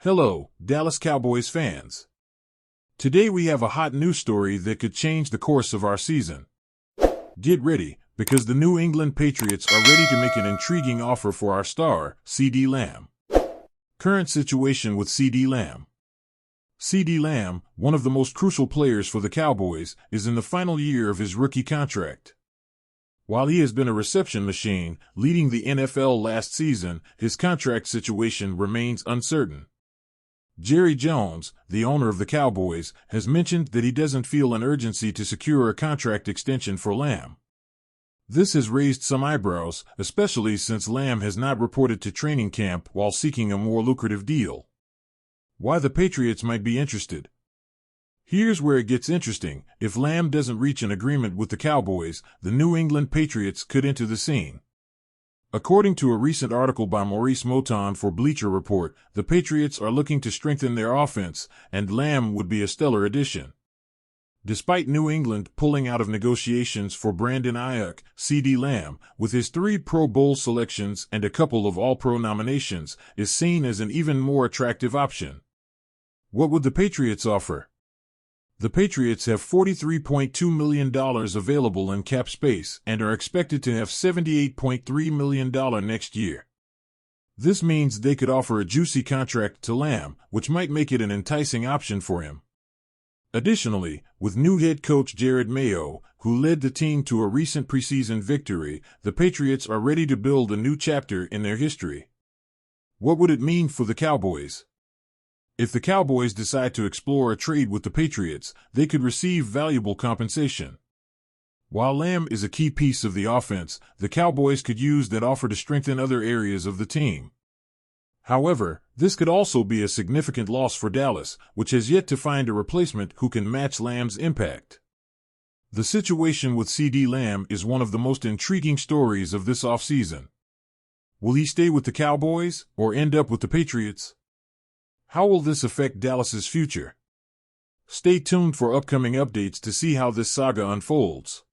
Hello, Dallas Cowboys fans. Today we have a hot news story that could change the course of our season. Get ready, because the New England Patriots are ready to make an intriguing offer for our star, CeeDee Lamb. Current situation with CeeDee Lamb. CeeDee Lamb, one of the most crucial players for the Cowboys, is in the final year of his rookie contract. While he has been a reception machine, leading the NFL last season, his contract situation remains uncertain. Jerry Jones, the owner of the Cowboys, has mentioned that he doesn't feel an urgency to secure a contract extension for Lamb. This has raised some eyebrows, especially since Lamb has not reported to training camp while seeking a more lucrative deal. Why the Patriots might be interested? Here's where it gets interesting. If Lamb doesn't reach an agreement with the Cowboys, the New England Patriots could enter the scene. According to a recent article by Maurice Moton for Bleacher Report, the Patriots are looking to strengthen their offense, and Lamb would be a stellar addition. Despite New England pulling out of negotiations for Brandon Ayuk, CeeDee Lamb, with his 3 Pro Bowl selections and a couple of All-Pro nominations, is seen as an even more attractive option. What would the Patriots offer? The Patriots have $43.2 million available in cap space and are expected to have $78.3 million next year. This means they could offer a juicy contract to Lamb, which might make it an enticing option for him. Additionally, with new head coach Jerod Mayo, who led the team to a recent preseason victory, the Patriots are ready to build a new chapter in their history. What would it mean for the Cowboys? If the Cowboys decide to explore a trade with the Patriots, they could receive valuable compensation. While Lamb is a key piece of the offense, the Cowboys could use that offer to strengthen other areas of the team. However, this could also be a significant loss for Dallas, which has yet to find a replacement who can match Lamb's impact. The situation with CeeDee Lamb is one of the most intriguing stories of this offseason. Will he stay with the Cowboys or end up with the Patriots? How will this affect Dallas's future? Stay tuned for upcoming updates to see how this saga unfolds.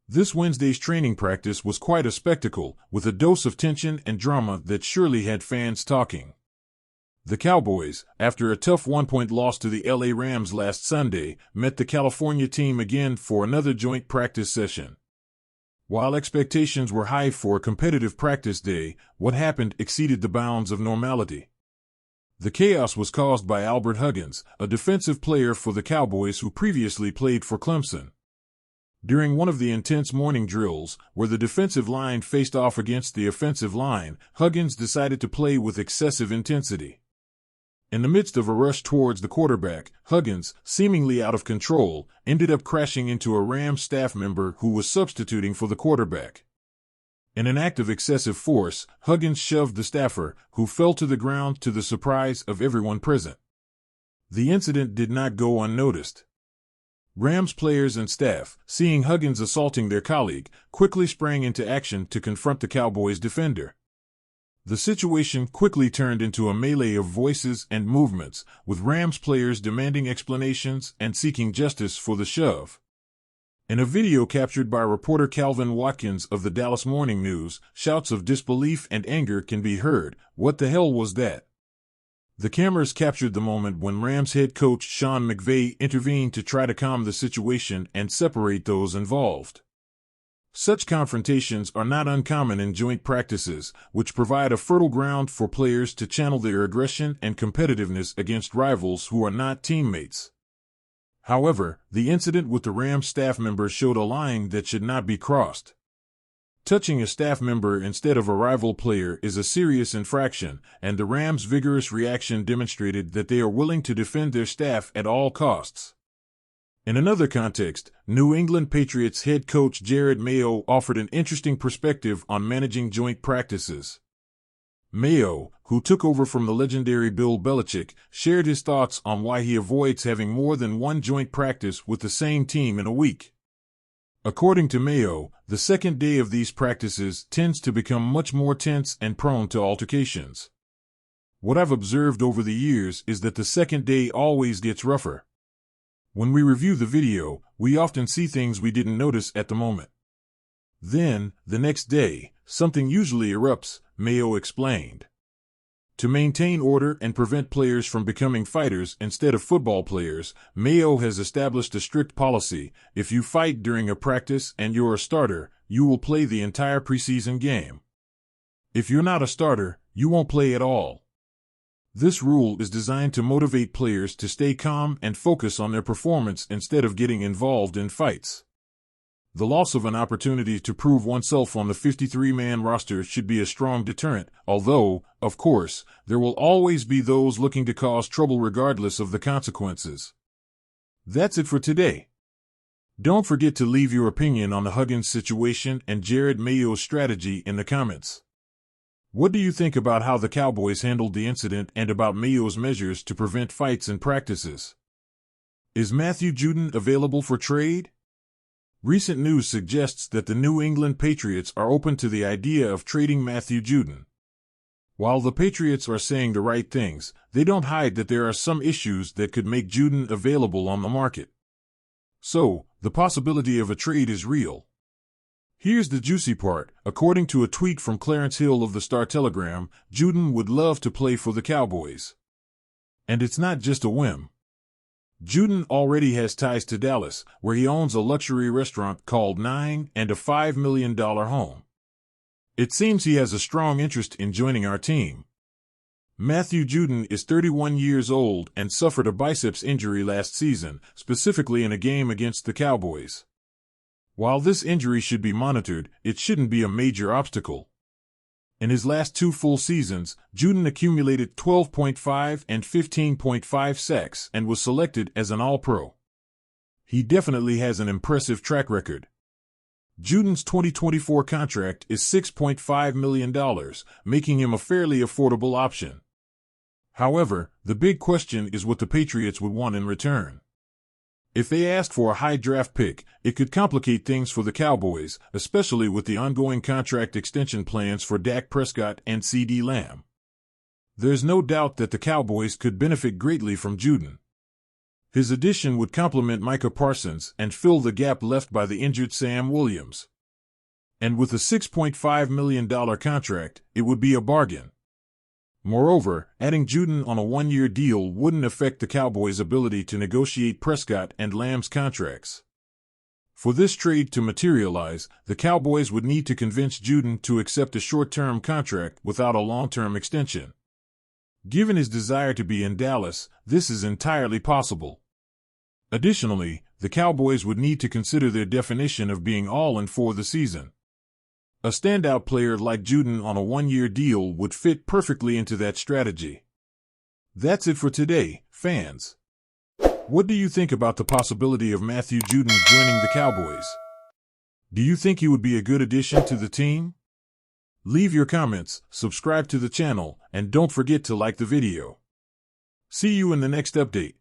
This Wednesday's training practice was quite a spectacle, with a dose of tension and drama that surely had fans talking. The Cowboys, after a tough 1-point loss to the LA Rams last Sunday, met the California team again for another joint practice session. While expectations were high for a competitive practice day, what happened exceeded the bounds of normality. The chaos was caused by Albert Huggins, a defensive player for the Cowboys who previously played for Clemson. During one of the intense morning drills, where the defensive line faced off against the offensive line, Huggins decided to play with excessive intensity. In the midst of a rush towards the quarterback, Huggins, seemingly out of control, ended up crashing into a Rams staff member who was substituting for the quarterback. In an act of excessive force, Huggins shoved the staffer, who fell to the ground to the surprise of everyone present. The incident did not go unnoticed. Rams players and staff, seeing Huggins assaulting their colleague, quickly sprang into action to confront the Cowboys defender. The situation quickly turned into a melee of voices and movements, with Rams players demanding explanations and seeking justice for the shove. In a video captured by reporter Calvin Watkins of the Dallas Morning News, shouts of disbelief and anger can be heard. What the hell was that? The cameras captured the moment when Rams head coach Sean McVay intervened to try to calm the situation and separate those involved. Such confrontations are not uncommon in joint practices, which provide a fertile ground for players to channel their aggression and competitiveness against rivals who are not teammates. However, the incident with the Rams staff member showed a line that should not be crossed. Touching a staff member instead of a rival player is a serious infraction, and the Rams' vigorous reaction demonstrated that they are willing to defend their staff at all costs. In another context, New England Patriots head coach Jerod Mayo offered an interesting perspective on managing joint practices. Mayo, who took over from the legendary Bill Belichick, shared his thoughts on why he avoids having more than one joint practice with the same team in a week. According to Mayo, the second day of these practices tends to become much more tense and prone to altercations. What I've observed over the years is that the second day always gets rougher. When we review the video, we often see things we didn't notice at the moment. Then, the next day, something usually erupts, Mayo explained. To maintain order and prevent players from becoming fighters instead of football players, Mayo has established a strict policy. If you fight during a practice and you're a starter, you will play the entire preseason game. If you're not a starter, you won't play at all. This rule is designed to motivate players to stay calm and focus on their performance instead of getting involved in fights. The loss of an opportunity to prove oneself on the 53-man roster should be a strong deterrent, although, of course, there will always be those looking to cause trouble regardless of the consequences. That's it for today. Don't forget to leave your opinion on the Huggins situation and Jared Mayo's strategy in the comments. What do you think about how the Cowboys handled the incident and about Mayo's measures to prevent fights in practices? Is Matthew Juden available for trade? Recent news suggests that the New England Patriots are open to the idea of trading Matthew Juden. While the Patriots are saying the right things, they don't hide that there are some issues that could make Juden available on the market. So, the possibility of a trade is real. Here's the juicy part. According to a tweet from Clarence Hill of the Star-Telegram, Juden would love to play for the Cowboys. And it's not just a whim. Juden already has ties to Dallas, where he owns a luxury restaurant called Nine and a $5 million home. It seems he has a strong interest in joining our team. Matthew Juden is 31 years old and suffered a biceps injury last season, specifically in a game against the Cowboys. While this injury should be monitored, it shouldn't be a major obstacle. In his last 2 full seasons, Juden accumulated 12.5 and 15.5 sacks and was selected as an All-Pro. He definitely has an impressive track record. Juden's 2024 contract is $6.5 million, making him a fairly affordable option. However, the big question is what the Patriots would want in return. If they asked for a high draft pick, it could complicate things for the Cowboys, especially with the ongoing contract extension plans for Dak Prescott and CeeDee Lamb. There's no doubt that the Cowboys could benefit greatly from Juden. His addition would complement Micah Parsons and fill the gap left by the injured Sam Williams. And with a $6.5 million contract, it would be a bargain. Moreover, adding Juden on a 1-year deal wouldn't affect the Cowboys' ability to negotiate Prescott and Lamb's contracts. For this trade to materialize, the Cowboys would need to convince Juden to accept a short-term contract without a long-term extension. Given his desire to be in Dallas, this is entirely possible. Additionally, the Cowboys would need to consider their definition of being all in for the season. A standout player like Juden on a 1-year deal would fit perfectly into that strategy. That's it for today, fans. What do you think about the possibility of Matthew Juden joining the Cowboys? Do you think he would be a good addition to the team? Leave your comments, subscribe to the channel, and don't forget to like the video. See you in the next update.